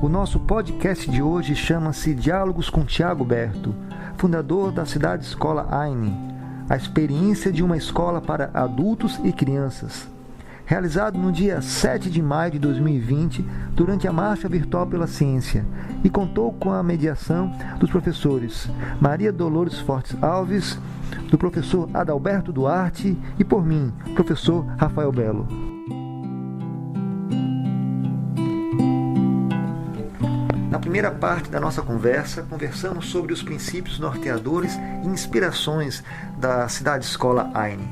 O nosso podcast de hoje chama-se Diálogos com Tiago Berto, fundador da Cidade Escola AINE, a experiência de uma escola para adultos e crianças. Realizado no dia 7 de maio de 2020, durante a Marcha Virtual pela Ciência, e contou com a mediação dos professores Maria Dolores Fortes Alves, do professor Adalberto Duarte e por mim, professor Rafael Belo. Na primeira parte da nossa conversa, conversamos sobre os princípios norteadores e inspirações da Cidade Escola AINE,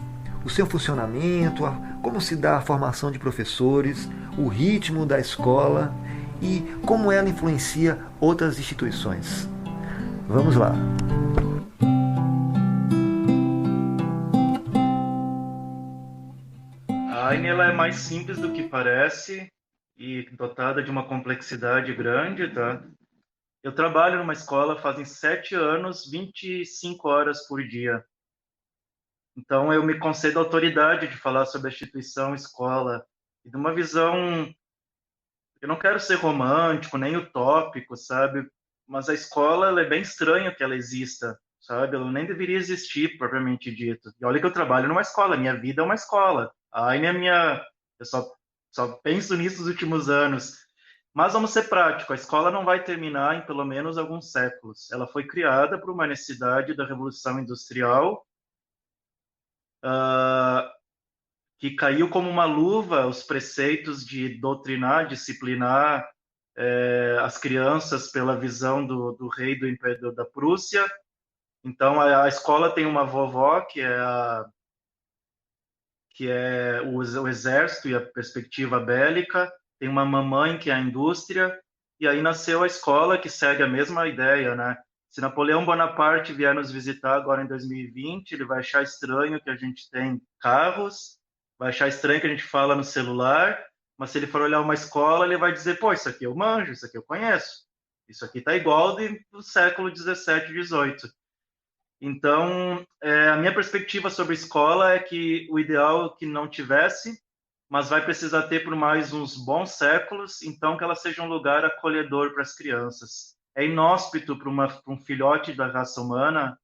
o seu funcionamento, como se dá a formação de professores, o ritmo da escola e como ela influencia outras instituições. Vamos lá! A AINE ela é mais simples do que parece e dotada de uma complexidade grande, tá? Eu trabalho numa escola fazem 7 anos, 25 horas por dia. Então, eu me concedo a autoridade de falar sobre a instituição escola e de uma visão. Eu não quero ser romântico, nem utópico, sabe? Mas a escola, ela é bem estranho que ela exista, sabe? Ela nem deveria existir, propriamente dito. E olha que eu trabalho numa escola, minha vida é uma escola. A AINE é minha. Eu só penso nisso nos últimos anos. Mas vamos ser práticos, a escola não vai terminar em pelo menos alguns séculos. Ela foi criada por uma necessidade da Revolução Industrial, que caiu como uma luva os preceitos de doutrinar, disciplinar as crianças pela visão do rei do Império da Prússia. Então, a escola tem uma vovó, que é o exército e a perspectiva bélica, tem uma mamãe, que é a indústria, e aí nasceu a escola, que segue a mesma ideia, né? Se Napoleão Bonaparte vier nos visitar agora em 2020, ele vai achar estranho que a gente tem carros, vai achar estranho que a gente fala no celular, mas se ele for olhar uma escola, ele vai dizer, pô, isso aqui eu manjo, isso aqui eu conheço, isso aqui tá igual do século 17, 18. Então, a minha perspectiva sobre escola é que o ideal é que não tivesse, mas vai precisar ter por mais uns bons séculos, então que ela seja um lugar acolhedor para as crianças. É inóspito para um filhote da raça humana,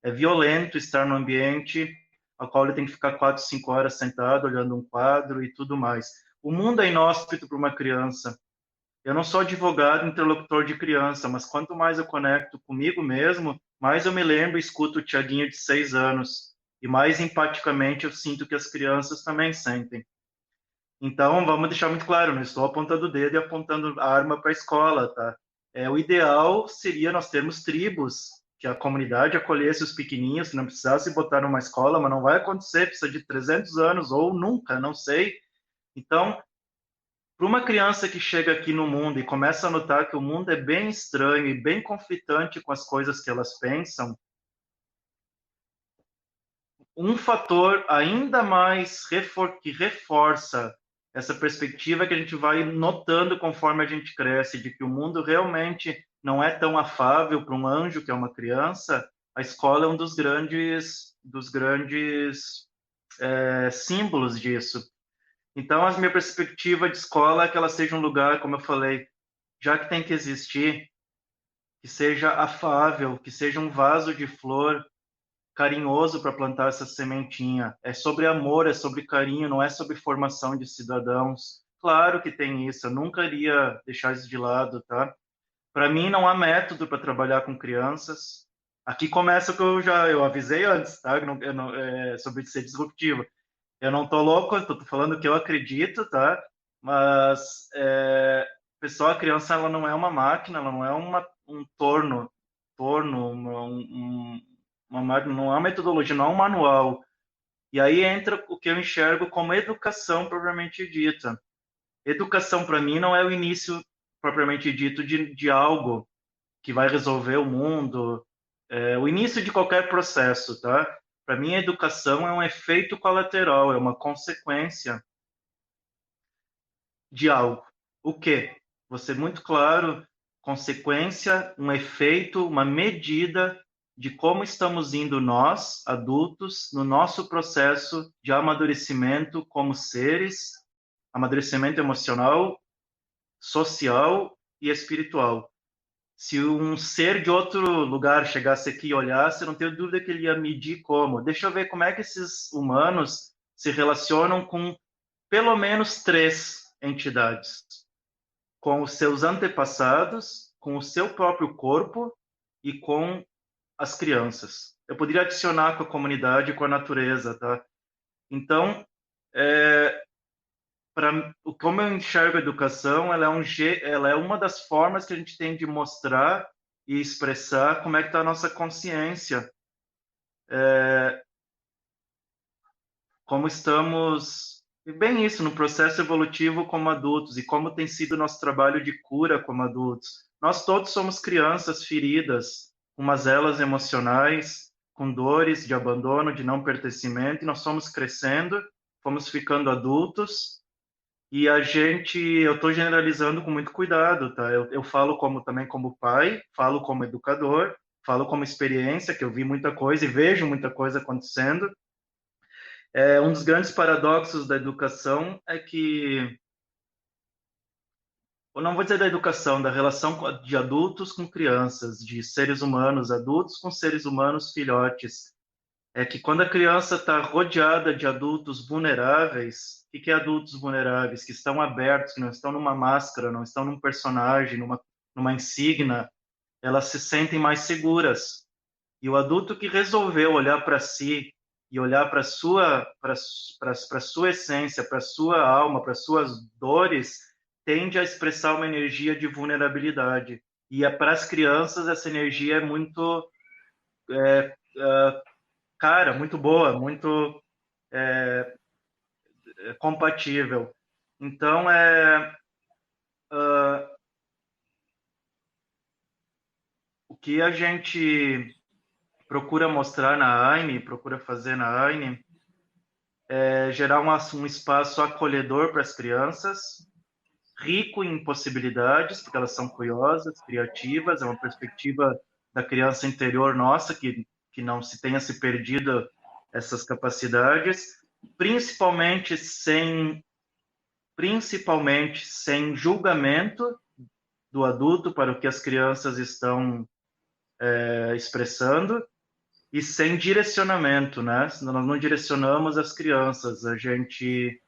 é violento estar no ambiente ao qual ele tem que ficar 4, 5 horas sentado, olhando um quadro e tudo mais. O mundo é inóspito para uma criança. Eu não sou advogado, interlocutor de criança, mas quanto mais eu conecto comigo mesmo, mais eu me lembro e escuto o Tiaguinho de 6 anos. E mais empaticamente eu sinto que as crianças também sentem. Então, vamos deixar muito claro, não estou apontando o dedo e apontando a arma para a escola, tá? O ideal seria nós termos tribos, que a comunidade acolhesse os pequenininhos, que não precisasse botar numa escola, mas não vai acontecer, precisa de 300 anos ou nunca, não sei. Então, para uma criança que chega aqui no mundo e começa a notar que o mundo é bem estranho e bem conflitante com as coisas que elas pensam, um fator ainda mais que reforça essa perspectiva que a gente vai notando conforme a gente cresce, de que o mundo realmente não é tão afável para um anjo que é uma criança, a escola é um dos grandes símbolos disso. Então, a minha perspectiva de escola é que ela seja um lugar, como eu falei, já que tem que existir, que seja afável, que seja um vaso de flor carinhoso para plantar essa sementinha. É sobre amor, é sobre carinho, não é sobre formação de cidadãos. Claro que tem isso, eu nunca iria deixar isso de lado, tá? Para mim, não há método para trabalhar com crianças. Aqui começa o que eu avisei antes, tá? Sobre ser disruptivo. Eu não tô louco, eu tô falando o que eu acredito, tá? Mas, pessoal, a criança, ela não é uma máquina, ela não é um torno, uma máquina, não é uma metodologia, não é um manual. E aí entra o que eu enxergo como educação propriamente dita. Educação, para mim, não é o início propriamente dito de algo que vai resolver o mundo, o início de qualquer processo, tá? Para mim, a educação é um efeito colateral, é uma consequência de algo. O quê? Vou ser muito claro, consequência, um efeito, uma medida de como estamos indo nós, adultos, no nosso processo de amadurecimento como seres, amadurecimento emocional, social e espiritual. Se um ser de outro lugar chegasse aqui e olhasse, eu não tenho dúvida que ele ia medir como. Deixa eu ver como é que esses humanos se relacionam com pelo menos três entidades: com os seus antepassados, com o seu próprio corpo e com as crianças. Eu poderia adicionar com a comunidade e com a natureza, tá? Então, como eu enxergo a educação, ela é uma das formas que a gente tem de mostrar e expressar como é que está a nossa consciência, como estamos, e bem isso, no processo evolutivo como adultos e como tem sido o nosso trabalho de cura como adultos. Nós todos somos crianças feridas, com mazelas emocionais, com dores de abandono, de não pertencimento, e nós fomos crescendo, fomos ficando adultos. E eu estou generalizando com muito cuidado, tá? Eu falo também como pai, falo como educador, falo como experiência, que eu vi muita coisa e vejo muita coisa acontecendo. Um dos grandes paradoxos da educação é que, eu não vou dizer da educação, da relação de adultos com crianças, de seres humanos adultos com seres humanos filhotes, é que quando a criança está rodeada de adultos vulneráveis, o que é adultos vulneráveis? Que estão abertos, que não estão numa máscara, não estão num personagem, numa insígnia, elas se sentem mais seguras. E o adulto que resolveu olhar para si e olhar para sua essência, para sua alma, para suas dores, tende a expressar uma energia de vulnerabilidade. E para as crianças essa energia é muito cara, muito boa, muito compatível. Então, o que a gente procura mostrar na AINE, procura fazer na AINE, é gerar um espaço acolhedor para as crianças, rico em possibilidades, porque elas são curiosas, criativas, é uma perspectiva da criança interior nossa, que não se tenha se perdido essas capacidades, principalmente sem julgamento do adulto para o que as crianças estão expressando e sem direcionamento, né? Nós não direcionamos as crianças, a gente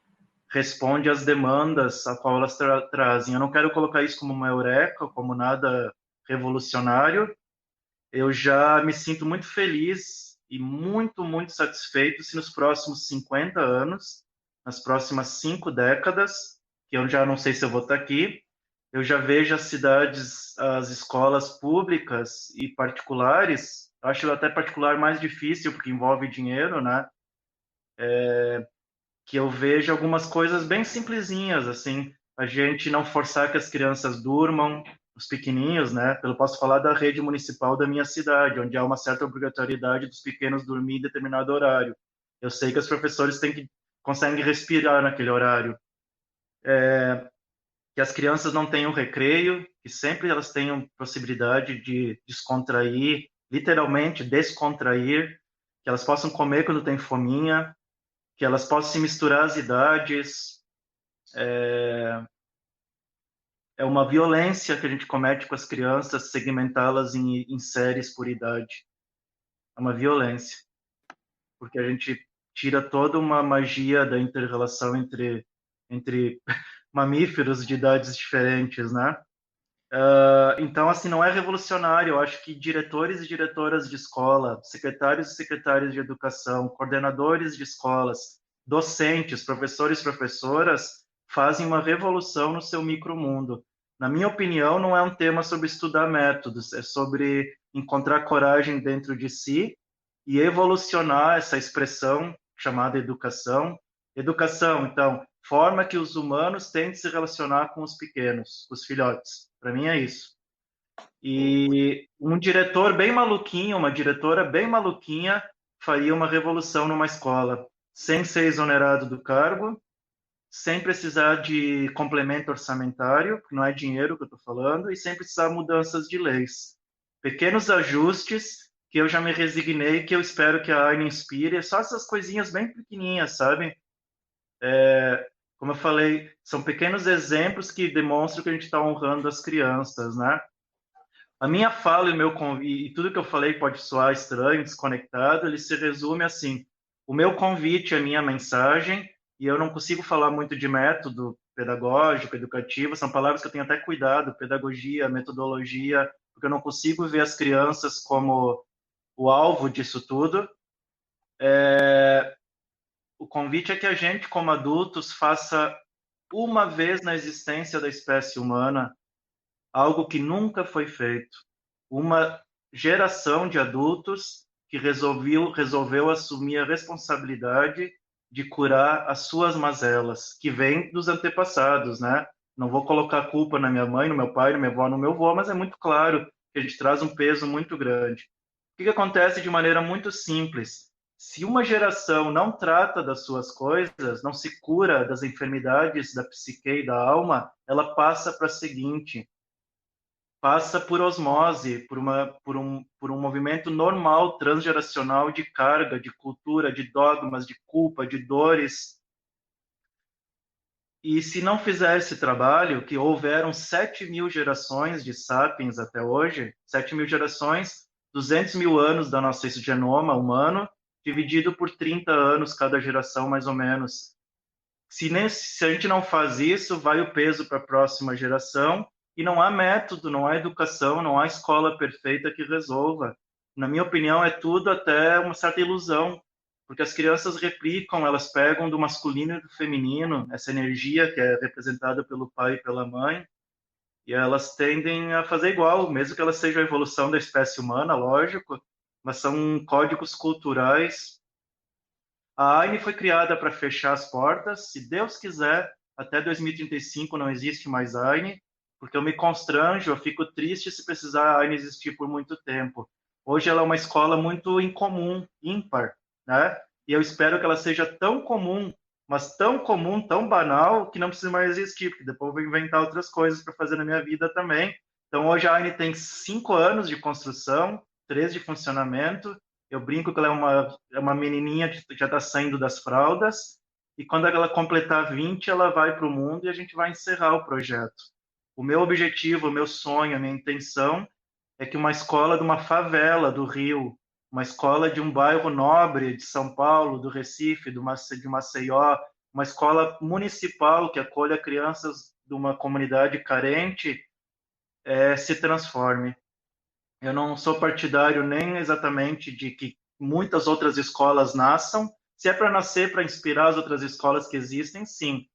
responde às demandas a qual elas trazem. Eu não quero colocar isso como uma eureka, como nada revolucionário. Eu já me sinto muito feliz e muito, muito satisfeito se nos próximos 50 anos, nas próximas 5 décadas, que eu já não sei se eu vou estar aqui, eu já vejo as cidades, as escolas públicas e particulares, acho até particular mais difícil, porque envolve dinheiro, né? Que eu vejo algumas coisas bem simplesinhas, assim, a gente não forçar que as crianças durmam, os pequeninhos, né? Eu posso falar da rede municipal da minha cidade, onde há uma certa obrigatoriedade dos pequenos dormir em determinado horário. Eu sei que os professores conseguem respirar naquele horário. Que as crianças não tenham recreio, que sempre elas tenham possibilidade de descontrair, literalmente descontrair, que elas possam comer quando tem fominha, que elas possam se misturar as idades. É uma violência que a gente comete com as crianças, segmentá-las em séries por idade. É uma violência, porque a gente tira toda uma magia da inter-relação entre mamíferos de idades diferentes, né? Então, assim, não é revolucionário. Eu acho que diretores e diretoras de escola, secretários e secretárias de educação, coordenadores de escolas, docentes, professores e professoras fazem uma revolução no seu micromundo. Na minha opinião, não é um tema sobre estudar métodos, é sobre encontrar coragem dentro de si e evolucionar essa expressão chamada educação. Educação, então, forma que os humanos têm de se relacionar com os pequenos, os filhotes. Para mim é isso. E um diretor bem maluquinho, uma diretora bem maluquinha, faria uma revolução numa escola, sem ser exonerado do cargo, sem precisar de complemento orçamentário, porque não é dinheiro que eu estou falando, e sem precisar de mudanças de leis. Pequenos ajustes que eu já me resignei, que eu espero que a AINE inspire, só essas coisinhas bem pequenininhas, sabe? Como eu falei, são pequenos exemplos que demonstram que a gente está honrando as crianças, né? A minha fala e o meu convite, e tudo que eu falei pode soar estranho, desconectado, ele se resume assim: o meu convite, a minha mensagem, e eu não consigo falar muito de método pedagógico, educativo, são palavras que eu tenho até cuidado, pedagogia, metodologia, porque eu não consigo ver as crianças como o alvo disso tudo. O convite é que a gente, como adultos, faça uma vez na existência da espécie humana algo que nunca foi feito. Uma geração de adultos que resolveu assumir a responsabilidade de curar as suas mazelas, que vêm dos antepassados, né? Não vou colocar a culpa na minha mãe, no meu pai, na minha avó, no meu avô, mas é muito claro que a gente traz um peso muito grande. O que acontece de maneira muito simples? Se uma geração não trata das suas coisas, não se cura das enfermidades da psique e da alma, ela passa para a seguinte, passa por osmose, por um movimento normal, transgeracional de carga, de cultura, de dogmas, de culpa, de dores. E se não fizer esse trabalho, que houveram 7.000 gerações de sapiens até hoje, 7.000 gerações, 200 mil anos da nosso genoma humano, dividido por 30 anos cada geração, mais ou menos. Se a gente não faz isso, vai o peso para a próxima geração e não há método, não há educação, não há escola perfeita que resolva. Na minha opinião, é tudo até uma certa ilusão, porque as crianças replicam, elas pegam do masculino e do feminino, essa energia que é representada pelo pai e pela mãe, e elas tendem a fazer igual, mesmo que ela seja a evolução da espécie humana, lógico, mas são códigos culturais. A AINE foi criada para fechar as portas. Se Deus quiser, até 2035 não existe mais AINE, porque eu me constranjo, eu fico triste se precisar a AINE existir por muito tempo. Hoje ela é uma escola muito incomum, ímpar, né? E eu espero que ela seja tão comum, mas tão comum, tão banal, que não precise mais existir, porque depois eu vou inventar outras coisas para fazer na minha vida também. Então hoje a AINE tem 5 anos de construção, 3 de funcionamento, eu brinco que ela é uma menininha que já está saindo das fraldas, e quando ela completar 20, ela vai para o mundo e a gente vai encerrar o projeto. O meu objetivo, o meu sonho, a minha intenção é que uma escola de uma favela do Rio, uma escola de um bairro nobre de São Paulo, do Recife, de Maceió, uma escola municipal que acolha crianças de uma comunidade carente, se transforme. Eu não sou partidário nem exatamente de que muitas outras escolas nasçam. Se é para nascer, para inspirar as outras escolas que existem, sim.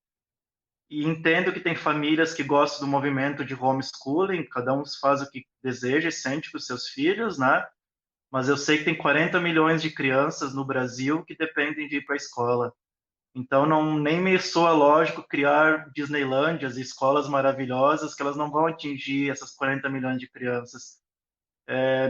E entendo que tem famílias que gostam do movimento de homeschooling, cada um faz o que deseja e sente para os seus filhos, né? Mas eu sei que tem 40 milhões de crianças no Brasil que dependem de ir para a escola. Então, não, nem me soa lógico criar Disneylândias e escolas maravilhosas que elas não vão atingir essas 40 milhões de crianças.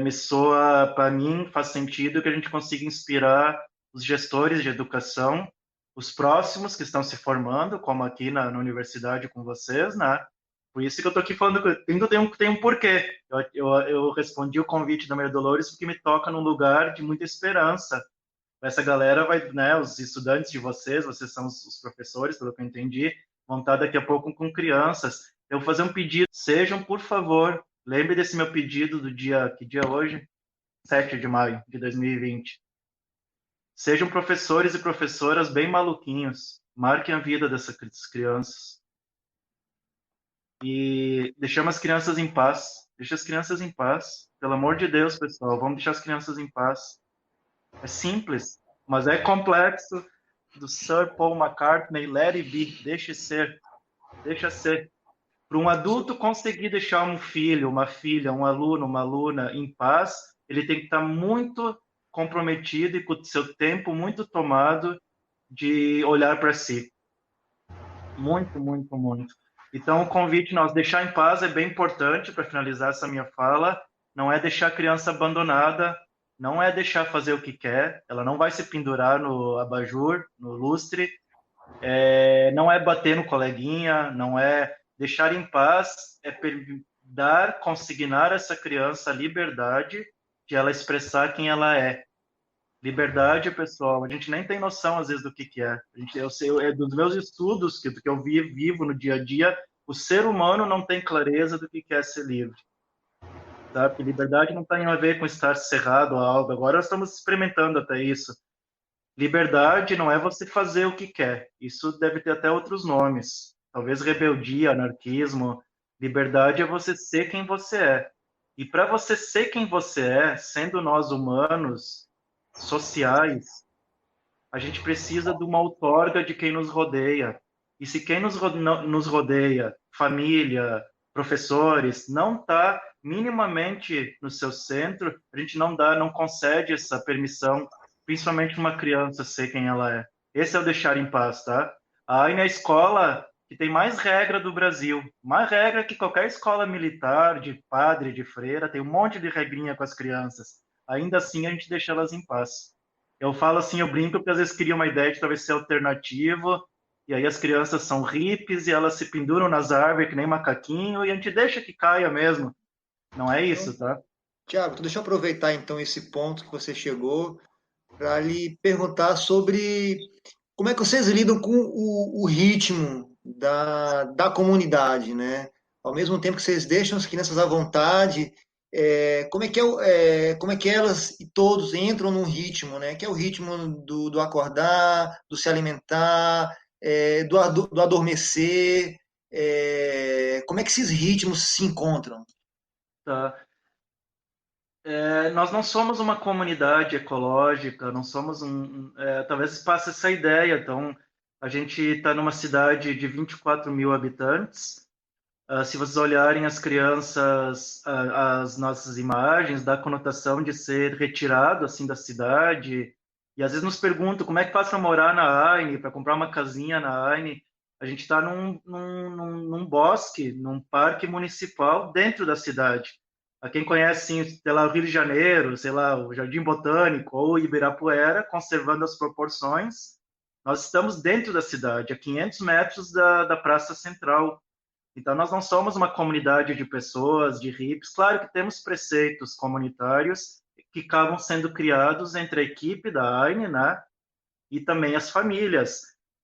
Me soa, para mim, faz sentido que a gente consiga inspirar os gestores de educação, os próximos que estão se formando, como aqui na universidade com vocês, né? Por isso que eu estou aqui falando que tem um porquê. Eu respondi o convite da Maria Dolores porque me toca num lugar de muita esperança. Essa galera vai, né, os estudantes de vocês são os professores, pelo que eu entendi, vão estar daqui a pouco com crianças. Eu vou fazer um pedido, sejam, por favor, lembre desse meu pedido do dia, que dia é hoje? 7 de maio de 2020. Sejam professores e professoras bem maluquinhos, marquem a vida dessas crianças e deixamos as crianças em paz. Deixa as crianças em paz. Pelo amor de Deus, pessoal, vamos deixar as crianças em paz. É simples, mas é complexo. Do Sir Paul McCartney, Let It Be, deixe ser, deixa ser. Para um adulto conseguir deixar um filho, uma filha, um aluno, uma aluna em paz, ele tem que estar muito comprometido e com o seu tempo muito tomado de olhar para si. Muito, muito, muito. Então, o convite nós deixar em paz é bem importante para finalizar essa minha fala. Não é deixar a criança abandonada, não é deixar fazer o que quer, ela não vai se pendurar no abajur, no lustre, não é bater no coleguinha, não é deixar em paz, é consignar a essa criança a liberdade de ela expressar quem ela é. Liberdade, pessoal, a gente nem tem noção às vezes do que é. Eu sei, é dos meus estudos, do que eu vivo no dia a dia, o ser humano não tem clareza do que é ser livre. Tá? Porque liberdade não tem a ver com estar cerrado a algo. Agora nós estamos experimentando até isso. Liberdade não é você fazer o que quer. Isso deve ter até outros nomes. Talvez rebeldia, anarquismo. Liberdade é você ser quem você é. E para você ser quem você é, sendo nós humanos, sociais, a gente precisa de uma outorga de quem nos rodeia. E se quem nos rodeia, família, professores, não está minimamente no seu centro, a gente não concede essa permissão, principalmente uma criança ser quem ela é. Esse é o deixar em paz, tá? Aí na escola que tem mais regra do Brasil, mais regra que qualquer escola militar, de padre, de freira, tem um monte de regrinha com as crianças. Ainda assim a gente deixa elas em paz. Eu falo assim, eu brinco, porque às vezes cria uma ideia de talvez ser alternativo, e aí as crianças são hippies e elas se penduram nas árvores que nem macaquinho, e a gente deixa que caia mesmo. Não é Então, isso, tá? Tiago, deixa eu aproveitar então esse ponto que você chegou para lhe perguntar sobre como é que vocês lidam com o ritmo da comunidade, né? Ao mesmo tempo que vocês deixam as crianças à vontade, como é que elas e todos entram num ritmo, né? Que é o ritmo do acordar, do se alimentar, do adormecer. Como é que esses ritmos se encontram? Tá. Nós não somos uma comunidade ecológica, não somos talvez passe essa ideia. Então, a gente está numa cidade de 24 mil habitantes. Se vocês olharem as crianças, as nossas imagens, dá a conotação de ser retirado assim da cidade. E às vezes nos perguntam como é que faz para morar na Aine, para comprar uma casinha na Aine. A gente está num bosque, num parque municipal dentro da cidade. A quem conhece, assim, sei lá, o Rio de Janeiro, sei lá, o Jardim Botânico ou Ibirapuera, conservando as proporções, nós estamos dentro da cidade, a 500 metros da Praça Central. Então, nós não somos uma comunidade de pessoas, de hippies. Claro que temos preceitos comunitários que acabam sendo criados entre a equipe da AINE, né, e também as famílias.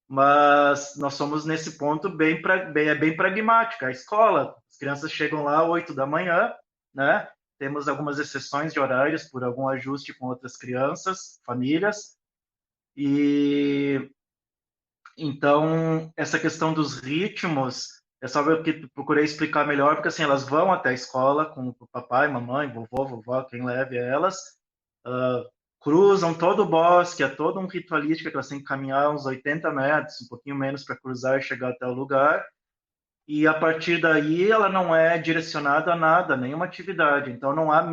Mas nós somos, nesse ponto, bem pragmática. A escola, as crianças chegam lá às 8 da manhã, né? Temos algumas exceções de horários por algum ajuste com outras crianças, famílias. E então, essa questão dos ritmos, é só eu que procurei explicar melhor, porque assim, elas vão até a escola com o papai, mamãe, vovô, vovó, quem leve elas, uh, cruzam todo o bosque, é todo um ritualístico que elas têm que caminhar uns 80 metros, um pouquinho menos para cruzar e chegar até o lugar, e a partir daí ela não é direcionada a nada, nenhuma atividade, então não há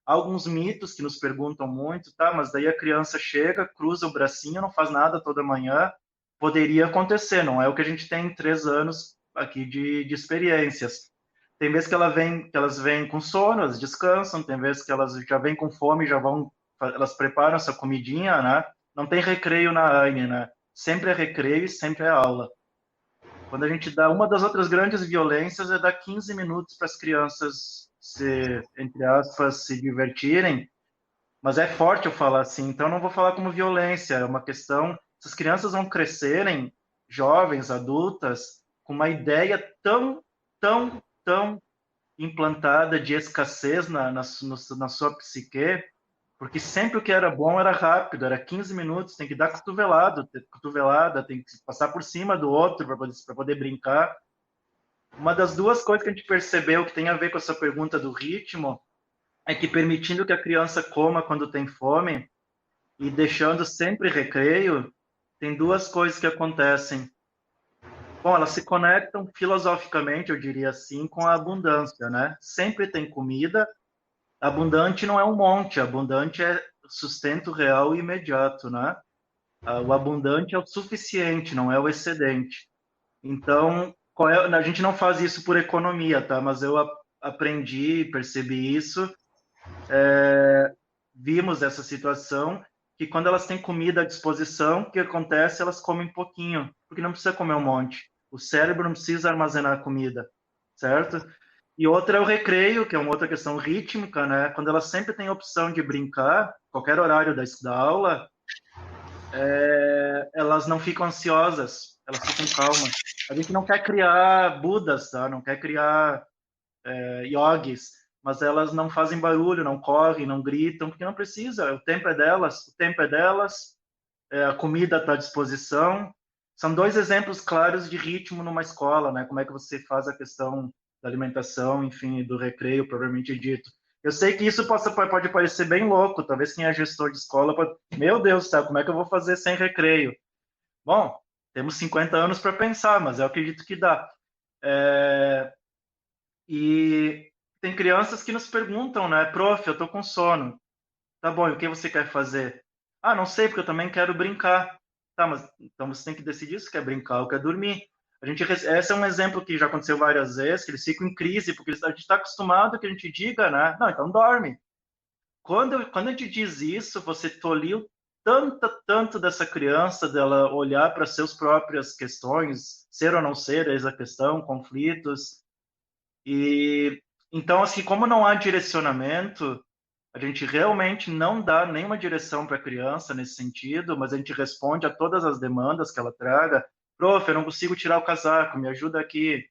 alguns mitos que nos perguntam muito, tá, mas daí a criança chega, cruza o bracinho, não faz nada toda manhã, poderia acontecer, não é o que a gente tem em 3 anos aqui de experiências. Tem vezes que elas vêm com sono, elas descansam, tem vezes que elas já vêm com fome, elas preparam essa comidinha, né? Não tem recreio na AINE, né? Sempre é recreio e sempre é aula. Quando a gente dá, uma das outras grandes violências é dar 15 minutos para as crianças entre aspas, se divertirem, mas é forte eu falar assim, então não vou falar como violência, é uma questão, essas crianças vão crescerem, jovens, adultas, com uma ideia tão implantada de escassez na sua psique, porque sempre o que era bom era rápido, era 15 minutos, tem que dar cotovelada, tem que passar por cima do outro para poder brincar. Uma das duas coisas que a gente percebeu que tem a ver com essa pergunta do ritmo é que permitindo que a criança coma quando tem fome e deixando sempre recreio, tem duas coisas que acontecem. Bom, elas se conectam filosoficamente, eu diria assim, com a abundância, né? Sempre tem comida. Abundante não é um monte, abundante é sustento real e imediato, né? O abundante é o suficiente, não é o excedente. Então, a gente não faz isso por economia, tá? Mas eu aprendi, percebi isso, vimos essa situação, que quando elas têm comida à disposição, o que acontece? Elas comem pouquinho, porque não precisa comer um monte. O cérebro não precisa armazenar comida, certo? E outra é o recreio, que é uma outra questão rítmica, né? Quando elas sempre têm a opção de brincar, qualquer horário da aula, elas não ficam ansiosas, elas ficam calmas. A gente não quer criar Budas, tá? Não quer criar yogis, mas elas não fazem barulho, não correm, não gritam, porque não precisa. O tempo é delas, a comida está à disposição. São dois exemplos claros de ritmo numa escola, né? Como é que você faz a questão da alimentação, enfim, do recreio, propriamente dito. Eu sei que isso pode parecer bem louco, talvez quem é gestor de escola pode... Meu Deus, tá? Como é que eu vou fazer sem recreio? Bom, temos 50 anos para pensar, mas eu acredito que dá. E tem crianças que nos perguntam, né? Prof, eu tô com sono. Tá bom, e o que você quer fazer? Ah, não sei, porque eu também quero brincar. Tá, mas então você tem que decidir se quer brincar ou quer dormir. Esse é um exemplo que já aconteceu várias vezes, que eles ficam em crise, porque a gente está acostumado que a gente diga, né? Não, então dorme. Quando a gente diz isso, você tolhiu tanto dessa criança, dela olhar para seus próprias questões, ser ou não ser, eis a questão, conflitos. E então, assim, como não há direcionamento, a gente realmente não dá nenhuma direção para a criança nesse sentido, mas a gente responde a todas as demandas que ela traga. Prof, eu não consigo tirar o casaco, me ajuda aqui.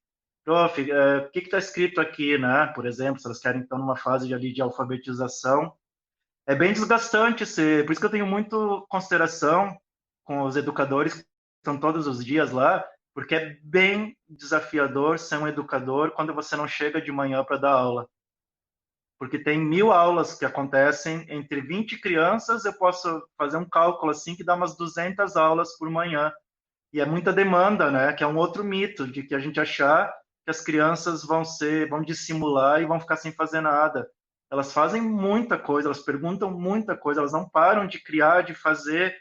Prof, o que está escrito aqui, né? Por exemplo, se elas querem estar numa fase de alfabetização. É bem desgastante ser, por isso que eu tenho muito consideração com os educadores que estão todos os dias lá, porque é bem desafiador ser um educador quando você não chega de manhã para dar aula. Porque tem 1000 aulas que acontecem entre 20 crianças, eu posso fazer um cálculo assim que dá umas 200 aulas por manhã. E é muita demanda, né? Que é um outro mito de que a gente achar que as crianças vão dissimular e vão ficar sem fazer nada. Elas fazem muita coisa, elas perguntam muita coisa, elas não param de criar, de fazer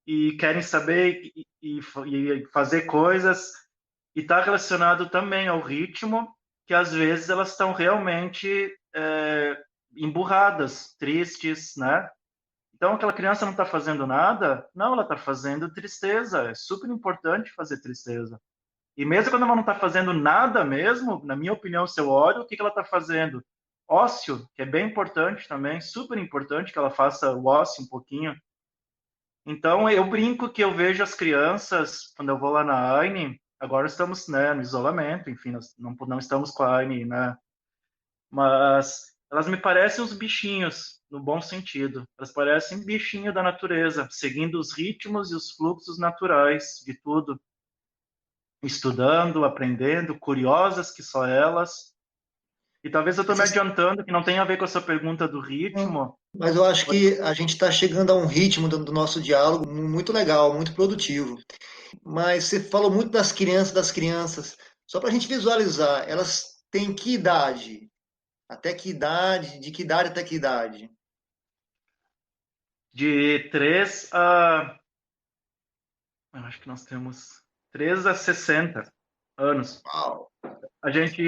e querem saber e fazer coisas. E está relacionado também ao ritmo, que às vezes elas estão realmente emburradas, tristes, né? Então, aquela criança não está fazendo nada? Não, ela está fazendo tristeza. É super importante fazer tristeza. E mesmo quando ela não está fazendo nada mesmo, na minha opinião, se eu olho, o que ela está fazendo? Ócio, que é bem importante também, super importante que ela faça o ócio um pouquinho. Então, eu brinco que eu vejo as crianças, quando eu vou lá na AINE, agora estamos, né, no isolamento, enfim, nós não estamos com a AINE, né, mas elas me parecem uns bichinhos, no bom sentido. Elas parecem bichinho da natureza, seguindo os ritmos e os fluxos naturais de tudo, estudando, aprendendo, curiosas que só elas. E talvez eu estou me adiantando, que não tem a ver com essa pergunta do ritmo. Mas eu acho que a gente está chegando a um ritmo do nosso diálogo muito legal, muito produtivo. Mas você falou muito das crianças. Só para a gente visualizar, elas têm que idade? Até que idade? De que idade até que idade? De 3 a... Eu acho que nós temos 3 a 60 anos. Uau. A gente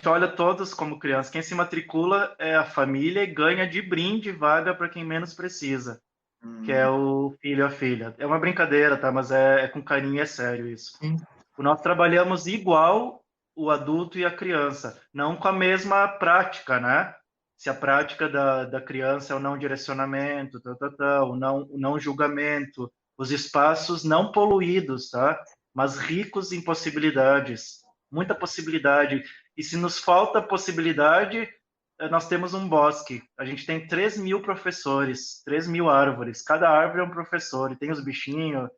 olha todos como criança. Quem se matricula é a família e ganha de brinde vaga para quem menos precisa, que é o filho ou a filha. É uma brincadeira, tá? Mas é com carinho e é sério isso. Sim. Nós trabalhamos igual o adulto e a criança, não com a mesma prática, né? Se a prática da criança é o não direcionamento, o não julgamento, os espaços não poluídos, tá? Mas ricos em possibilidades, muita possibilidade. E se nos falta possibilidade, nós temos um bosque. A gente tem 3.000 professores, 3.000 árvores. Cada árvore é um professor, e tem os bichinhos.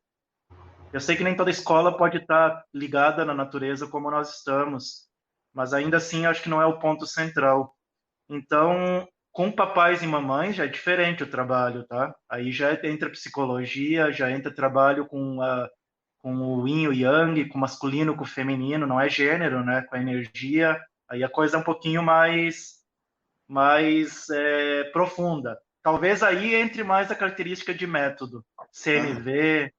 Eu sei que nem toda escola pode estar ligada na natureza como nós estamos, mas ainda assim acho que não é o ponto central. Então, com papais e mamães já é diferente o trabalho, tá? Aí já entra psicologia, já entra trabalho com o yin e o yang, com o masculino, com o feminino, não é gênero, né? Com a energia. Aí a coisa é um pouquinho mais profunda. Talvez aí entre mais a característica de método, CNV,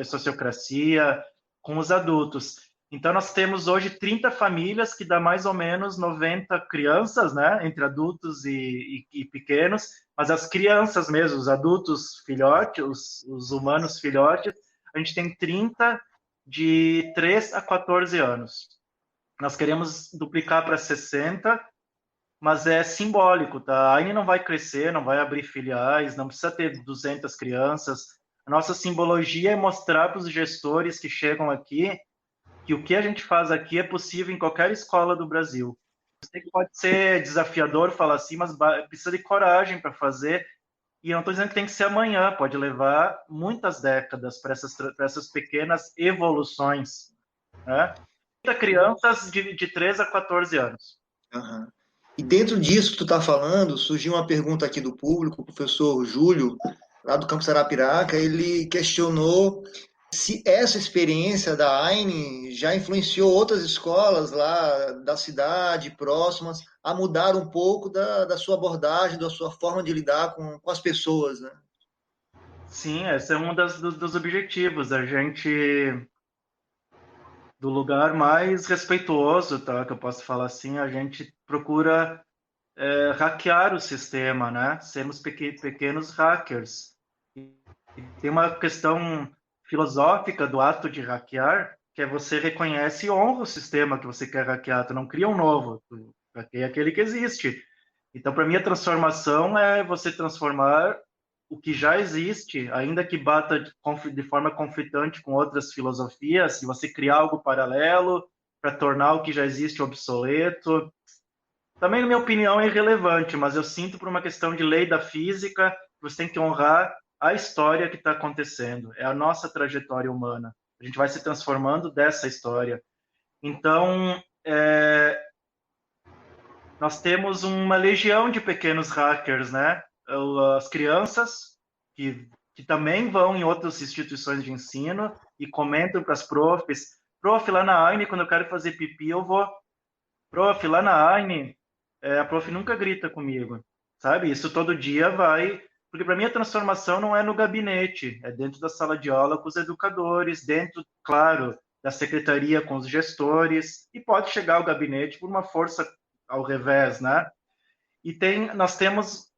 sociocracia, com os adultos. Então, nós temos hoje 30 famílias que dá mais ou menos 90 crianças, né, entre adultos e pequenos, mas as crianças mesmo, os adultos filhotes, os humanos filhotes, a gente tem 30 de 3 a 14 anos. Nós queremos duplicar para 60, mas é simbólico, tá? A AINE não vai crescer, não vai abrir filiais, não precisa ter 200 crianças. A nossa simbologia é mostrar para os gestores que chegam aqui que o que a gente faz aqui é possível em qualquer escola do Brasil. Eu sei que pode ser desafiador falar assim, mas precisa de coragem para fazer. E eu não estou dizendo que tem que ser amanhã, pode levar muitas décadas para essas pequenas evoluções, né? Crianças de 3 a 14 anos. Aham. E dentro disso que tu está falando, surgiu uma pergunta aqui do público, o professor Júlio, lá do Campus Arapiraca, ele questionou se essa experiência da AINE já influenciou outras escolas lá da cidade, próximas, a mudar um pouco da sua abordagem, da sua forma de lidar com as pessoas, né? Sim, esse é um dos objetivos, a gente, do lugar mais respeituoso, tá, que eu posso falar assim, a gente procura hackear o sistema, né? Sermos pequenos hackers. E tem uma questão filosófica do ato de hackear, que é você reconhece e honra o sistema que você quer hackear, tu não cria um novo, tu hackeia aquele que existe. Então, para mim, a transformação é você transformar o que já existe, ainda que bata de forma conflitante com outras filosofias, e você criar algo paralelo para tornar o que já existe obsoleto. Também, na minha opinião, é irrelevante, mas eu sinto por uma questão de lei da física, você tem que honrar a história que está acontecendo. É a nossa trajetória humana. A gente vai se transformando dessa história. Então, nós temos uma legião de pequenos hackers, né? As crianças, que também vão em outras instituições de ensino e comentam para as profs: prof, lá na AINE, quando eu quero fazer pipi, eu vou. Prof, lá na AINE, a prof nunca grita comigo, sabe? Isso todo dia vai. Porque para mim a transformação não é no gabinete, é dentro da sala de aula com os educadores, dentro, claro, da secretaria com os gestores, e pode chegar ao gabinete por uma força ao revés, né? Nós temos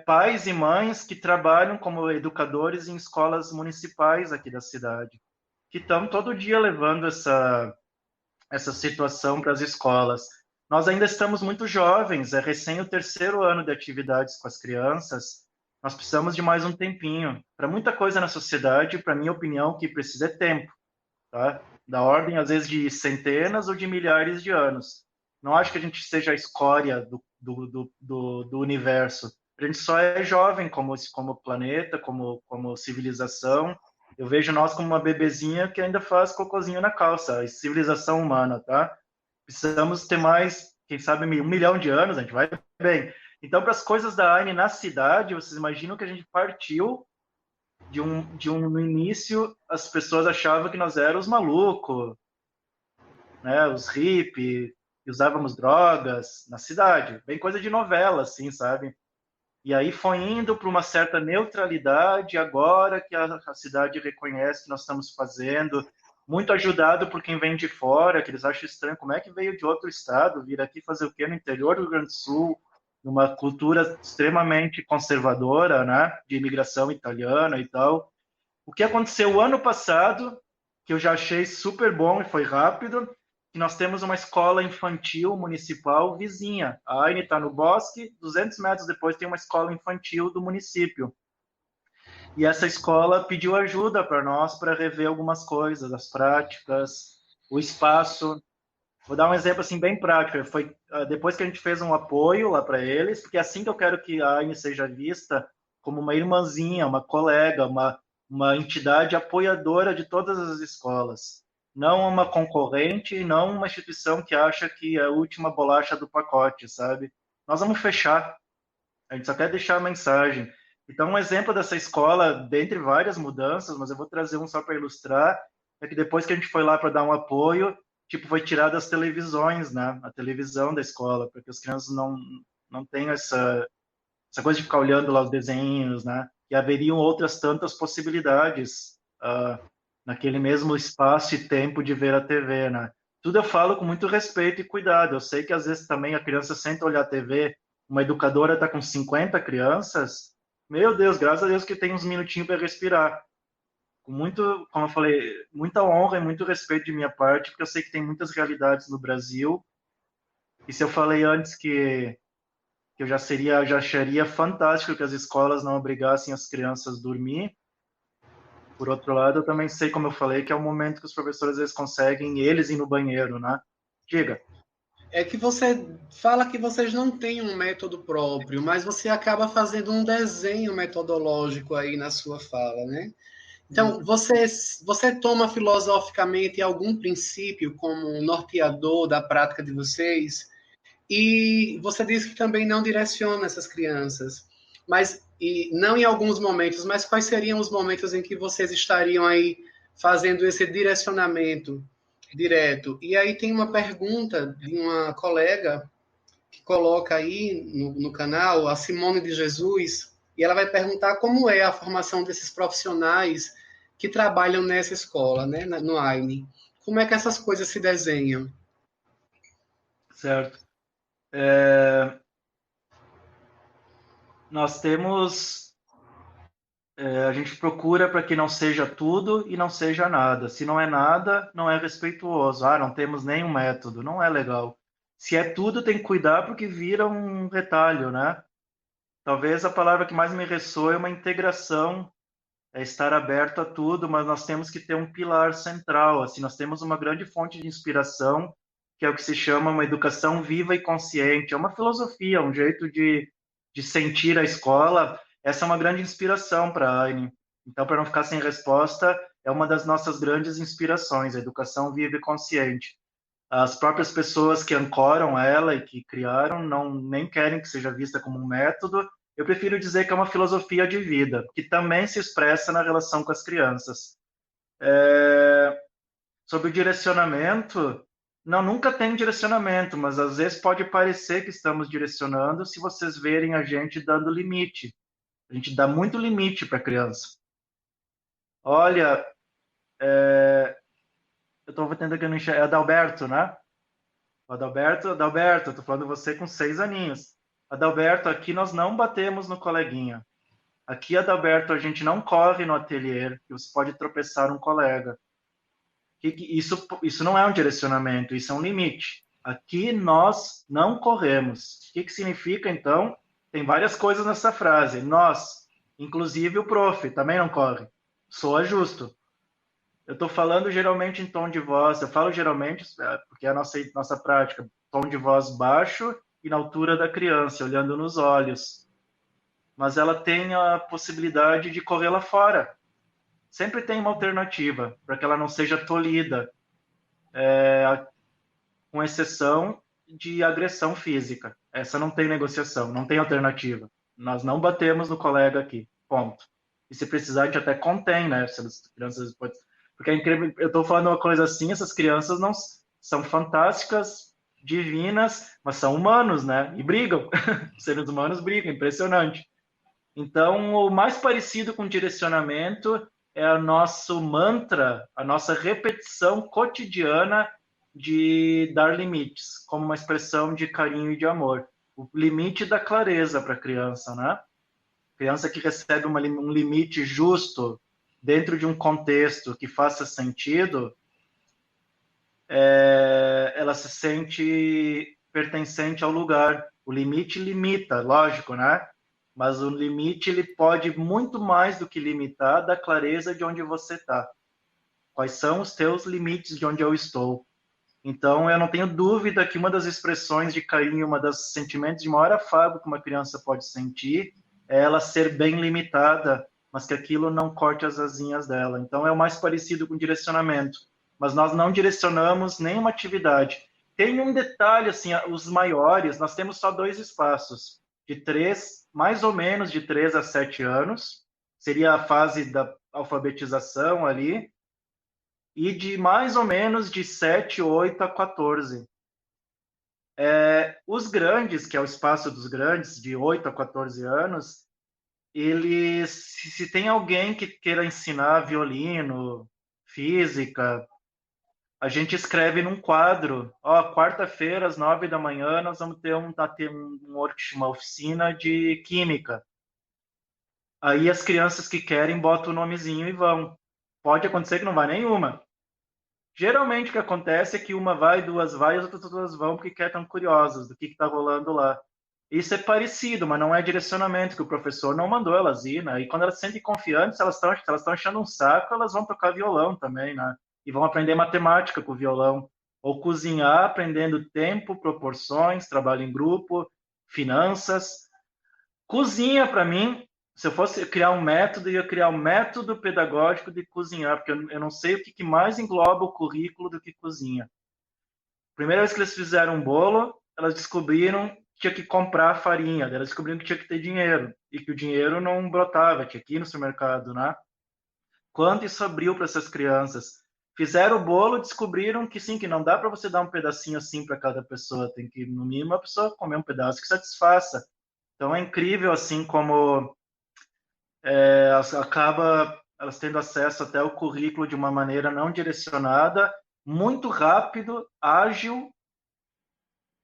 pais e mães que trabalham como educadores em escolas municipais aqui da cidade, que estão todo dia levando essa situação para as escolas. Nós ainda estamos muito jovens, é recém o terceiro ano de atividades com as crianças, nós precisamos de mais um tempinho. Para muita coisa na sociedade, para minha opinião, o que precisa é tempo, tá? Da ordem, às vezes, de centenas ou de milhares de anos. Não acho que a gente seja a escória do universo. A gente só é jovem como planeta, como civilização. Eu vejo nós como uma bebezinha que ainda faz cocôzinho na calça, a civilização humana, tá? Precisamos ter mais, quem sabe, 1 milhão de anos, a gente vai bem. Então, para as coisas da AINE na cidade, vocês imaginam que a gente partiu no início, as pessoas achavam que nós éramos malucos, né? Os hippies, que usávamos drogas na cidade, bem coisa de novela, assim, sabe? E aí foi indo para uma certa neutralidade agora que a cidade reconhece que nós estamos fazendo, muito ajudado por quem vem de fora, que eles acham estranho, como é que veio de outro estado, vir aqui fazer o quê no interior do Rio Grande do Sul, numa cultura extremamente conservadora, né, de imigração italiana e tal. O que aconteceu o ano passado, que eu já achei super bom e foi rápido, que nós temos uma escola infantil municipal vizinha. A AINE está no Bosque, 200 metros depois tem uma escola infantil do município. E essa escola pediu ajuda para nós para rever algumas coisas, as práticas, o espaço. Vou dar um exemplo assim bem prático. Foi depois que a gente fez um apoio lá para eles, porque é assim que eu quero que a AINE seja vista como uma irmãzinha, uma colega, uma entidade apoiadora de todas as escolas, não uma concorrente, não uma instituição que acha que é a última bolacha do pacote, sabe? Nós vamos fechar, a gente só quer deixar a mensagem. Então, um exemplo dessa escola, dentre várias mudanças, mas eu vou trazer um só para ilustrar, é que depois que a gente foi lá para dar um apoio, tipo, foi tirada as televisões, né? A televisão da escola, para que as crianças não tenham essa coisa de ficar olhando lá os desenhos, né? E haveriam outras tantas possibilidades naquele mesmo espaço e tempo de ver a TV, né? Tudo eu falo com muito respeito e cuidado. Eu sei que às vezes também a criança senta olhar a TV, uma educadora está com 50 crianças, meu Deus, graças a Deus que tem uns minutinhos para respirar. Com muito, como eu falei, muita honra e muito respeito de minha parte, porque eu sei que tem muitas realidades no Brasil E se eu falei antes que eu já acharia fantástico que as escolas não obrigassem as crianças a dormir, por outro lado, eu também sei, como eu falei, que é o momento que os professores às vezes conseguem eles ir no banheiro, né? Diga. É que você fala que vocês não têm um método próprio, mas você acaba fazendo um desenho metodológico aí na sua fala, né? Então, você toma filosoficamente algum princípio como um norteador da prática de vocês, e você diz que também não direciona essas crianças, mas e não em alguns momentos, mas quais seriam os momentos em que vocês estariam aí fazendo esse direcionamento direto? E aí tem uma pergunta de uma colega que coloca aí no canal, a Simone de Jesus, e ela vai perguntar como é a formação desses profissionais que trabalham nessa escola, né, no AINE. Como é que essas coisas se desenham? Certo. Nós temos, a gente procura para que não seja tudo e não seja nada. Se não é nada, não é respeituoso. Ah, não temos nenhum método, não é legal. Se é tudo, tem que cuidar porque vira um retalho, né? Talvez a palavra que mais me ressoa é uma integração, é estar aberto a tudo, mas nós temos que ter um pilar central. Assim, nós temos uma grande fonte de inspiração, que é o que se chama uma educação viva e consciente. É uma filosofia, um jeito de sentir a escola. Essa é uma grande inspiração para a Aine. Então, para não ficar sem resposta, é uma das nossas grandes inspirações, a educação viva e consciente. As próprias pessoas que ancoram ela e que criaram não nem querem que seja vista como um método. Eu prefiro dizer que é uma filosofia de vida, que também se expressa na relação com as crianças. Sobre o direcionamento, não, nunca tem direcionamento, mas às vezes pode parecer que estamos direcionando se vocês verem a gente dando limite. A gente dá muito limite para a criança. Olha, eu estou tentando que eu não enxergue. É Adalberto, né? Adalberto, eu tô falando você com 6 aninhos. Adalberto, aqui nós não batemos no coleguinha. Aqui, Adalberto, a gente não corre no ateliê, que você pode tropeçar um colega. Isso não é um direcionamento, isso é um limite. Aqui nós não corremos. O que significa, então? Tem várias coisas nessa frase. Nós, inclusive o prof, também não corre. Soa justo. Eu estou falando geralmente em tom de voz, eu falo geralmente, porque é a nossa prática, tom de voz baixo e na altura da criança, olhando nos olhos. Mas ela tem a possibilidade de correr lá fora. Sempre tem uma alternativa, para que ela não seja tolhida, com exceção de agressão física. Essa não tem negociação, não tem alternativa. Nós não batemos no colega aqui, ponto. E se precisar, a gente até contém, né? Se as crianças podem. Porque é incrível, eu estou falando uma coisa assim, essas crianças não são fantásticas, divinas, mas são humanos, né? E brigam. Os seres humanos brigam, impressionante. Então, o mais parecido com direcionamento é o nosso mantra, a nossa repetição cotidiana de dar limites, como uma expressão de carinho e de amor. O limite da clareza para a criança, né? Criança que recebe um limite justo dentro de um contexto que faça sentido, ela se sente pertencente ao lugar. O limite limita, lógico, né? Mas o limite ele pode muito mais do que limitar da clareza de onde você está. Quais são os teus limites de onde eu estou? Então, eu não tenho dúvida que uma das expressões de carinho, uma dos sentimentos de maior afago que uma criança pode sentir é ela ser bem limitada, mas que aquilo não corte as asinhas dela. Então, é o mais parecido com direcionamento. Mas nós não direcionamos nenhuma atividade. Tem um detalhe, assim, os maiores, nós temos só 2 espaços, de 3, mais ou menos de 3 a 7 anos, seria a fase da alfabetização ali, e de mais ou menos de 7, 8 a 14. Os grandes, que é o espaço dos grandes, de 8 a 14 anos, eles, se tem alguém que queira ensinar violino, física, a gente escreve num quadro, ó, quarta-feira, às 9 da manhã, nós vamos ter uma oficina de química. Aí as crianças que querem botam o nomezinho e vão. Pode acontecer que não vá nenhuma. Geralmente o que acontece é que uma vai, duas vai, as outras duas vão porque estão curiosas do que está rolando lá. Isso é parecido, mas não é direcionamento, que o professor não mandou elas ir, né? E quando elas se sentem confiantes, elas estão achando um saco, elas vão tocar violão também, né? E vão aprender matemática com o violão. Ou cozinhar, aprendendo tempo, proporções, trabalho em grupo, finanças. Cozinha, para mim, se eu fosse criar um método, eu ia criar um método pedagógico de cozinhar, porque eu não sei o que mais engloba o currículo do que cozinha. Primeira vez que eles fizeram um bolo, elas descobriram que tinha que comprar farinha, elas descobriram que tinha que ter dinheiro, e que o dinheiro não brotava, tinha que ir no supermercado, né? Quando isso abriu para essas crianças? Fizeram o bolo, descobriram que sim, que não dá para você dar um pedacinho assim para cada pessoa, tem que, no mínimo, a pessoa comer um pedaço que satisfaça. Então é incrível assim como elas tendo acesso até o currículo de uma maneira não direcionada, muito rápido, ágil,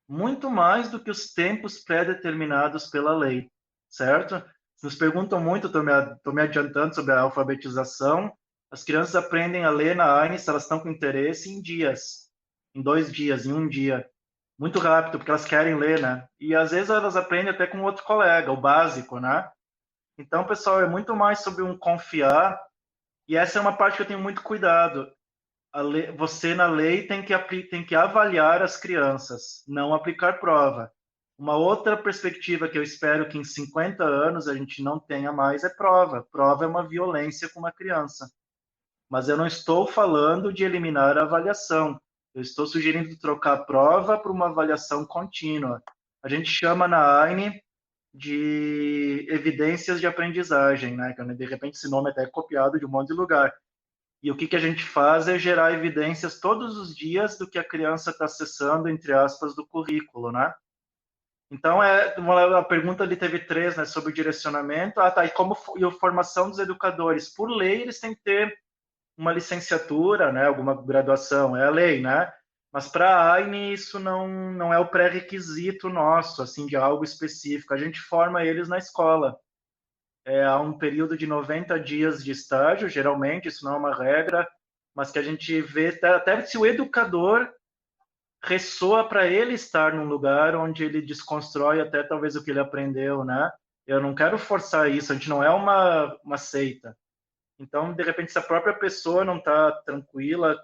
muito mais do que os tempos pré-determinados pela lei, certo? Nos perguntam muito, estou me adiantando sobre a alfabetização. As crianças aprendem a ler na AINE, se elas estão com interesse, em dias, em 2 dias, em um dia. Muito rápido, porque elas querem ler, né? E às vezes elas aprendem até com outro colega, o básico, né? Então, pessoal, é muito mais sobre um confiar, e essa é uma parte que eu tenho muito cuidado. Você na lei tem que avaliar as crianças, não aplicar prova. Uma outra perspectiva que eu espero que em 50 anos a gente não tenha mais é prova. Prova é uma violência com uma criança. Mas eu não estou falando de eliminar a avaliação. Eu estou sugerindo trocar a prova por uma avaliação contínua. A gente chama na AINE de evidências de aprendizagem, né? De repente esse nome até é copiado de um monte de lugar. E o que a gente faz é gerar evidências todos os dias do que a criança está acessando, entre aspas, do currículo, né? Então, a pergunta ali teve três, né, sobre o direcionamento. Ah, tá, e a formação dos educadores? Por lei, eles têm que ter uma licenciatura, né, alguma graduação, é a lei, né? Mas para a AINE isso não é o pré-requisito nosso, assim, de algo específico. A gente forma eles na escola. Há um período de 90 dias de estágio, geralmente, isso não é uma regra, mas que a gente vê até se o educador ressoa para ele estar num lugar onde ele desconstrói até talvez o que ele aprendeu, né? Eu não quero forçar isso, a gente não é uma seita. Então, de repente, se a própria pessoa não está tranquila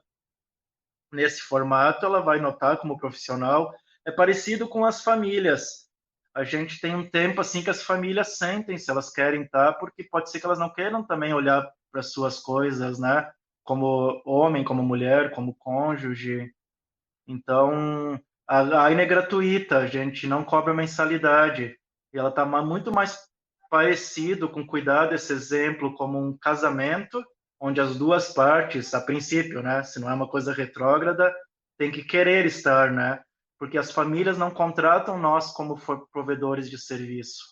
nesse formato, ela vai notar como profissional. É parecido com as famílias. A gente tem um tempo assim que as famílias sentem se elas querem estar, porque pode ser que elas não queiram também olhar para suas coisas, né? Como homem, como mulher, como cônjuge. Então, a AINE é gratuita, a gente não cobra mensalidade. E ela está muito mais parecido com cuidar desse exemplo como um casamento, onde as duas partes, a princípio, né, se não é uma coisa retrógrada, tem que querer estar, né? Porque as famílias não contratam nós como provedores de serviço.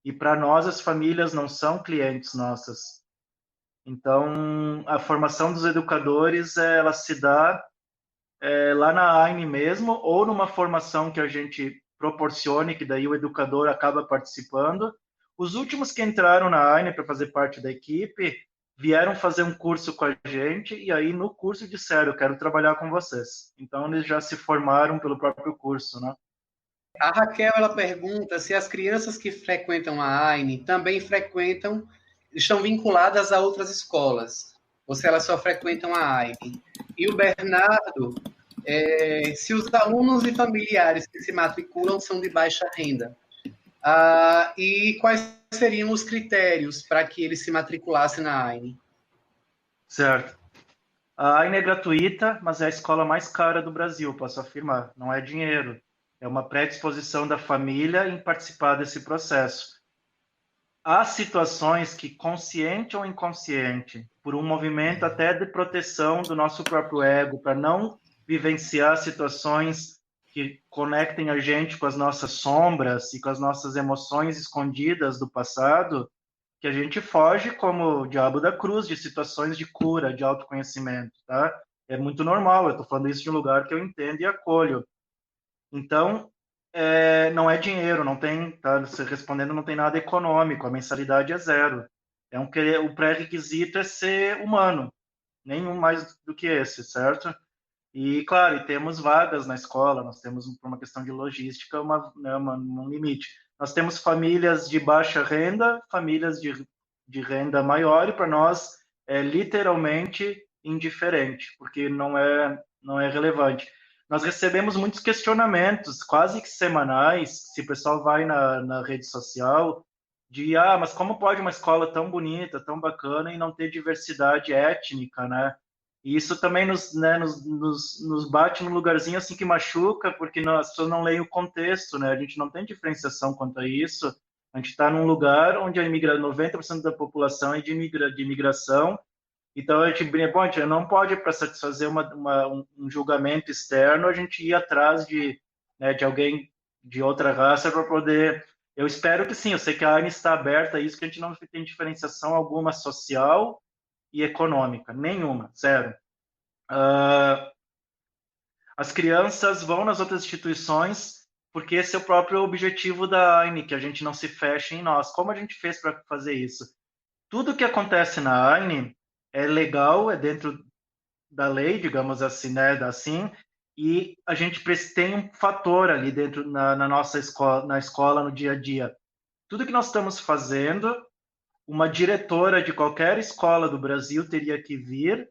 E para nós, as famílias não são clientes nossas. Então, a formação dos educadores, ela se dá lá na AINE mesmo, ou numa formação que a gente proporcione, que daí o educador acaba participando. Os últimos que entraram na AINE para fazer parte da equipe vieram fazer um curso com a gente, e aí no curso disseram, eu quero trabalhar com vocês. Então eles já se formaram pelo próprio curso, né? A Raquel, ela pergunta se as crianças que frequentam a AINE também estão vinculadas a outras escolas, ou se elas só frequentam a AINE. E o Bernardo, se os alunos e familiares que se matriculam são de baixa renda. E quais seriam os critérios para que eles se matriculassem na AINE? Certo. A AINE é gratuita, mas é a escola mais cara do Brasil, posso afirmar. Não é dinheiro. É uma predisposição da família em participar desse processo. Há situações que, consciente ou inconsciente, por um movimento até de proteção do nosso próprio ego, para não vivenciar situações que conectem a gente com as nossas sombras e com as nossas emoções escondidas do passado, que a gente foge como o diabo da cruz de situações de cura, de autoconhecimento, tá? É muito normal, eu estou falando isso de um lugar que eu entendo e acolho. Então, não é dinheiro, não tem, tá? Você respondendo, não tem nada econômico, a mensalidade é zero. O pré-requisito é ser humano, nenhum mais do que esse, certo? E, claro, e temos vagas na escola, nós temos, por uma questão de logística, um limite. Nós temos famílias de baixa renda, famílias de renda maior, e para nós é literalmente indiferente, porque não é relevante. Nós recebemos muitos questionamentos, quase que semanais, se o pessoal vai na rede social, mas como pode uma escola tão bonita, tão bacana, e não ter diversidade étnica, né? E isso também nos bate num lugarzinho assim que machuca, porque as pessoas não leem o contexto, né? A gente não tem diferenciação quanto a isso. A gente está num lugar onde 90% da população é de imigração, então a gente brinca, bom, a gente não pode, para satisfazer um julgamento externo, a gente ir atrás de alguém de outra raça para poder. Eu espero que sim, eu sei que a ANE está aberta a isso, que a gente não tem diferenciação alguma social e econômica, nenhuma, zero. As crianças vão nas outras instituições porque esse é o próprio objetivo da ANE, que a gente não se feche em nós. Como a gente fez para fazer isso? Tudo que acontece na ANE é legal, é dentro da lei, digamos assim, né, e a gente tem um fator ali dentro na nossa escola, na escola, no dia a dia. Tudo que nós estamos fazendo, uma diretora de qualquer escola do Brasil teria que vir,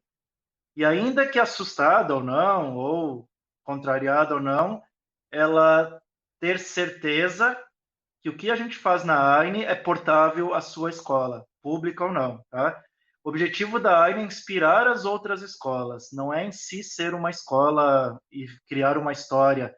e ainda que assustada ou não, ou contrariada ou não, ela ter certeza que o que a gente faz na AINE é portável à sua escola, pública ou não, tá? O objetivo da AINE é inspirar as outras escolas, não é em si ser uma escola e criar uma história.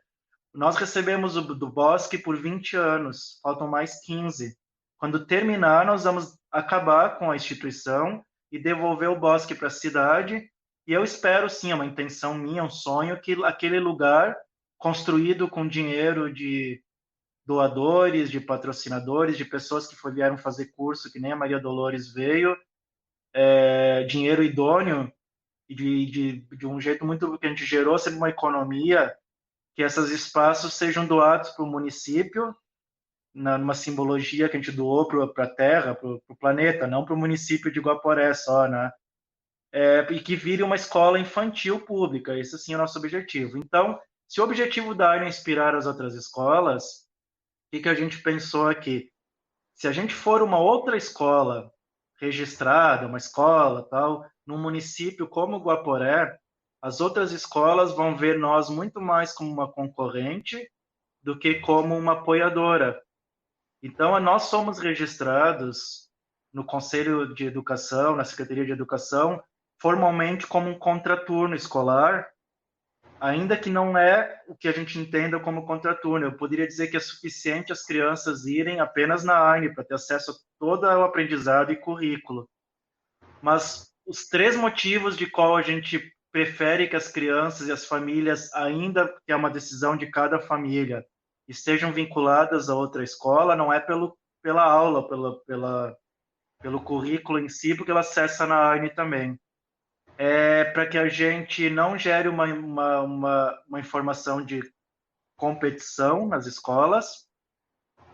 Nós recebemos do Bosque por 20 anos, faltam mais 15. Quando terminar, nós vamos acabar com a instituição e devolver o Bosque para a cidade. E eu espero, sim, é uma intenção minha, um sonho, que aquele lugar, construído com dinheiro de doadores, de patrocinadores, de pessoas que vieram fazer curso, que nem a Maria Dolores veio, dinheiro idôneo, e de um jeito muito que a gente gerou sempre uma economia, que esses espaços sejam doados para o município, numa simbologia que a gente doou para a Terra, para o planeta, não para o município de Guaporé só, né? E que vire uma escola infantil pública, esse sim é o nosso objetivo. Então, se o objetivo da área é inspirar as outras escolas, o que a gente pensou aqui? Se a gente for uma outra escola registrada, uma escola tal, num município como Guaporé, as outras escolas vão ver nós muito mais como uma concorrente do que como uma apoiadora. Então, nós somos registrados no Conselho de Educação, na Secretaria de Educação, formalmente como um contraturno escolar, ainda que não é o que a gente entenda como contraturno. Eu poderia dizer que é suficiente as crianças irem apenas na AINE para ter acesso a todo o aprendizado e currículo. Mas os 3 motivos de qual a gente prefere que as crianças e as famílias, ainda que é uma decisão de cada família, estejam vinculadas a outra escola, não é pela aula, pelo currículo em si, porque ela acessa na AINE também. É para que a gente não gere uma informação de competição nas escolas,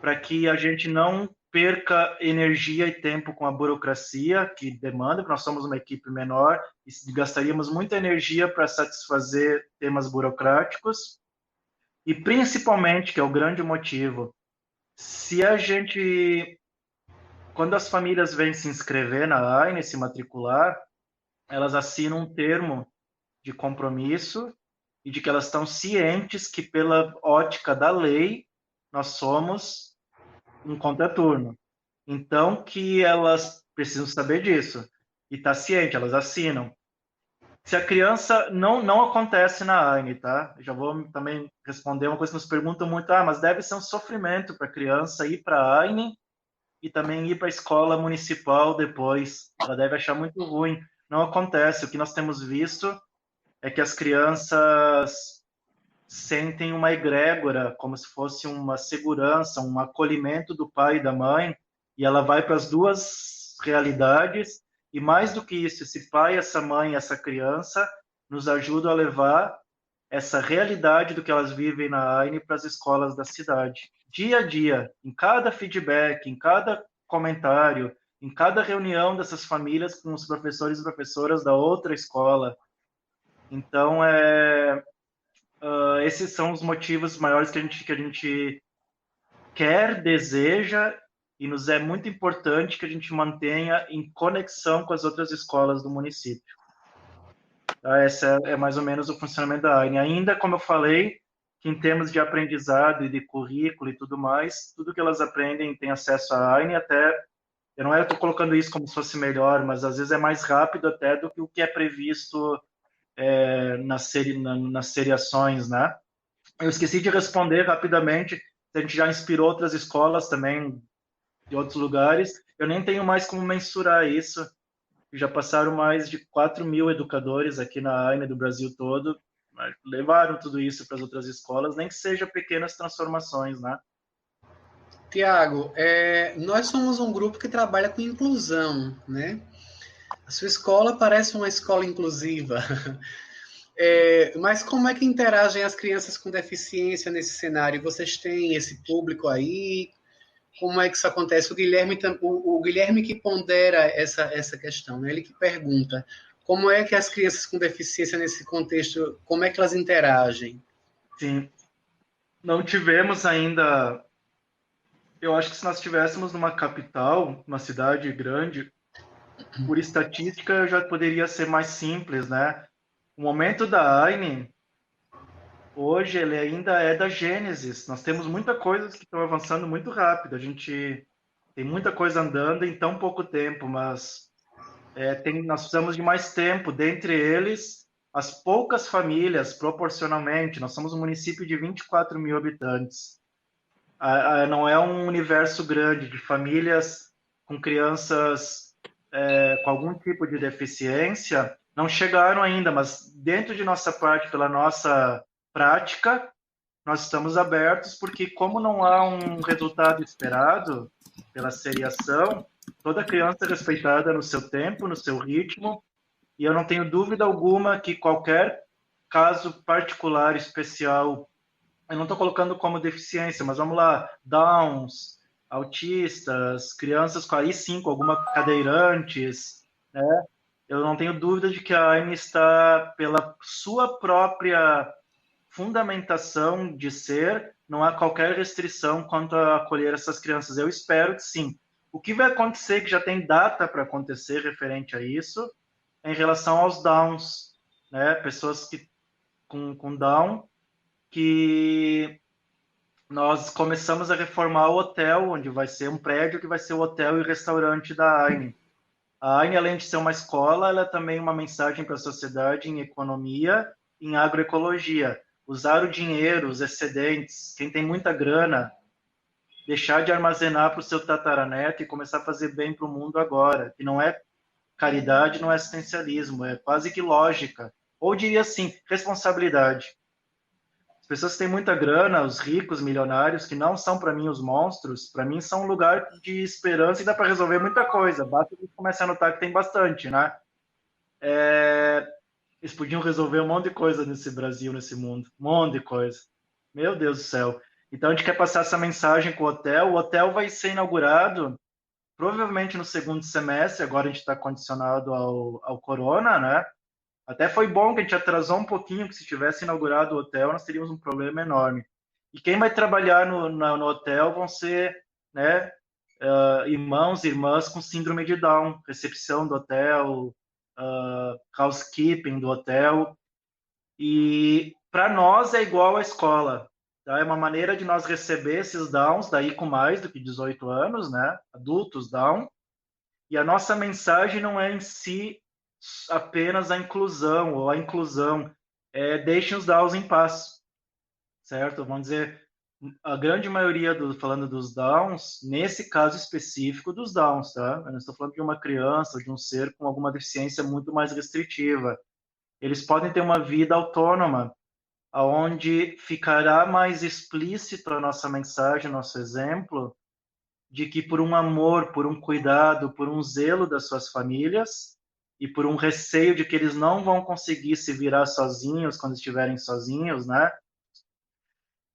para que a gente não perca energia e tempo com a burocracia que demanda, porque nós somos uma equipe menor e gastaríamos muita energia para satisfazer temas burocráticos, e principalmente, que é o grande motivo, quando as famílias vêm se inscrever na AINE, se matricular, elas assinam um termo de compromisso e de que elas estão cientes que, pela ótica da lei, nós somos um contraturno. Então, que elas precisam saber disso. E tá ciente, elas assinam. Se a criança não acontece na AINE, tá? Já vou também responder uma coisa que nos perguntam muito, mas deve ser um sofrimento para a criança ir para a AINE e também ir para a escola municipal depois. Ela deve achar muito ruim. Não acontece. O que nós temos visto é que as crianças sentem uma egrégora, como se fosse uma segurança, um acolhimento do pai e da mãe, e ela vai para as duas realidades, e mais do que isso, esse pai, essa mãe, essa criança, nos ajudam a levar essa realidade do que elas vivem na AINE para as escolas da cidade. Dia a dia, em cada feedback, em cada comentário, em cada reunião dessas famílias com os professores e professoras da outra escola, Então, esses são os motivos maiores que a gente quer, deseja, e nos é muito importante que a gente mantenha em conexão com as outras escolas do município. Tá? Essa é mais ou menos o funcionamento da AINE. Ainda, como eu falei, que em termos de aprendizado e de currículo e tudo mais, tudo que elas aprendem tem acesso à AINE, até, eu não estou colocando isso como se fosse melhor, mas às vezes é mais rápido até do que o que é previsto nas seriações, né? Eu esqueci de responder rapidamente, a gente já inspirou outras escolas também de outros lugares, eu nem tenho mais como mensurar isso, já passaram mais de 4.000 educadores aqui na AINE do Brasil todo, levaram tudo isso para as outras escolas, nem que seja pequenas transformações, né? Tiago, nós somos um grupo que trabalha com inclusão, né? A sua escola parece uma escola inclusiva. Mas como é que interagem as crianças com deficiência nesse cenário? Vocês têm esse público aí? Como é que isso acontece? O Guilherme que pondera essa questão, né? Ele que pergunta como é que as crianças com deficiência nesse contexto, como é que elas interagem? Sim, não tivemos ainda. Eu acho que se nós estivéssemos numa capital, uma cidade grande, por estatística já poderia ser mais simples, né? O momento da AINE, hoje, ele ainda é da Gênesis. Nós temos muita coisa que estão avançando muito rápido. A gente tem muita coisa andando em tão pouco tempo, mas nós precisamos de mais tempo. Dentre eles, as poucas famílias, proporcionalmente, nós somos um município de 24 mil habitantes. Não é um universo grande de famílias com crianças com algum tipo de deficiência, não chegaram ainda, mas dentro de nossa parte, pela nossa prática, nós estamos abertos, porque como não há um resultado esperado pela seriação, toda criança é respeitada no seu tempo, no seu ritmo, e eu não tenho dúvida alguma que qualquer caso particular, especial, eu não estou colocando como deficiência, mas vamos lá, Downs, autistas, crianças com aí sim, com alguma cadeirantes, né? Eu não tenho dúvida de que a AIME está, pela sua própria fundamentação de ser, não há qualquer restrição quanto a acolher essas crianças. Eu espero que sim. O que vai acontecer, que já tem data para acontecer referente a isso, é em relação aos Downs, né? Pessoas com Down, que nós começamos a reformar o hotel, onde vai ser um prédio que vai ser o hotel e restaurante da AINE. A AINE, além de ser uma escola, ela é também uma mensagem para a sociedade em economia, em agroecologia. Usar o dinheiro, os excedentes, quem tem muita grana, deixar de armazenar para o seu tataraneto e começar a fazer bem para o mundo agora, que não é caridade, não é assistencialismo, é quase que lógica. Ou diria assim, responsabilidade. As pessoas que têm muita grana, os ricos, milionários, que não são para mim os monstros, para mim são um lugar de esperança e dá para resolver muita coisa. Basta a gente começar a notar que tem bastante, né? Eles podiam resolver um monte de coisa nesse Brasil, nesse mundo. Um monte de coisa. Meu Deus do céu. Então a gente quer passar essa mensagem com o hotel. O hotel vai ser inaugurado provavelmente no segundo semestre. Agora a gente está condicionado ao corona, né? Até foi bom que a gente atrasou um pouquinho, porque se tivesse inaugurado o hotel, nós teríamos um problema enorme. E quem vai trabalhar no hotel vão ser, né, irmãos e irmãs com síndrome de Down, recepção do hotel, housekeeping do hotel. E para nós é igual à escola. Tá? É uma maneira de nós receber esses Downs, daí com mais do que 18 anos, né, adultos Down. E a nossa mensagem não é em si apenas a inclusão ou a inclusão, deixem os Downs em paz, certo? Vamos dizer, a grande maioria, falando dos Downs, nesse caso específico dos Downs, tá? Eu não estou falando de uma criança, de um ser com alguma deficiência muito mais restritiva. Eles podem ter uma vida autônoma, aonde ficará mais explícito a nossa mensagem, nosso exemplo, de que por um amor, por um cuidado, por um zelo das suas famílias e por um receio de que eles não vão conseguir se virar sozinhos quando estiverem sozinhos, né?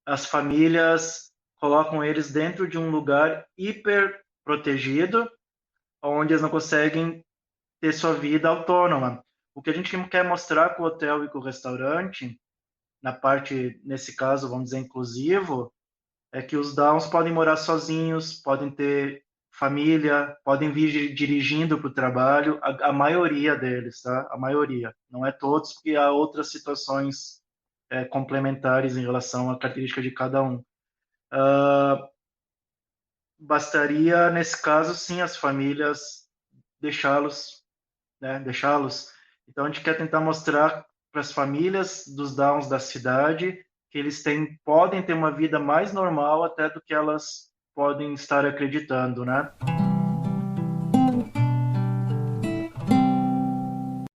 As famílias colocam eles dentro de um lugar hiper protegido, onde eles não conseguem ter sua vida autônoma. O que a gente quer mostrar com o hotel e com o restaurante, na parte, nesse caso, vamos dizer, inclusivo, é que os Downs podem morar sozinhos, podem ter família, podem vir dirigindo para o trabalho, a maioria deles, tá? A maioria, não é todos, porque há outras situações complementares em relação à característica de cada um. Bastaria, nesse caso, sim, as famílias deixá-los, né? Deixá-los. Então, a gente quer tentar mostrar para as famílias dos Downs da cidade que eles podem ter uma vida mais normal até do que elas podem estar acreditando, né?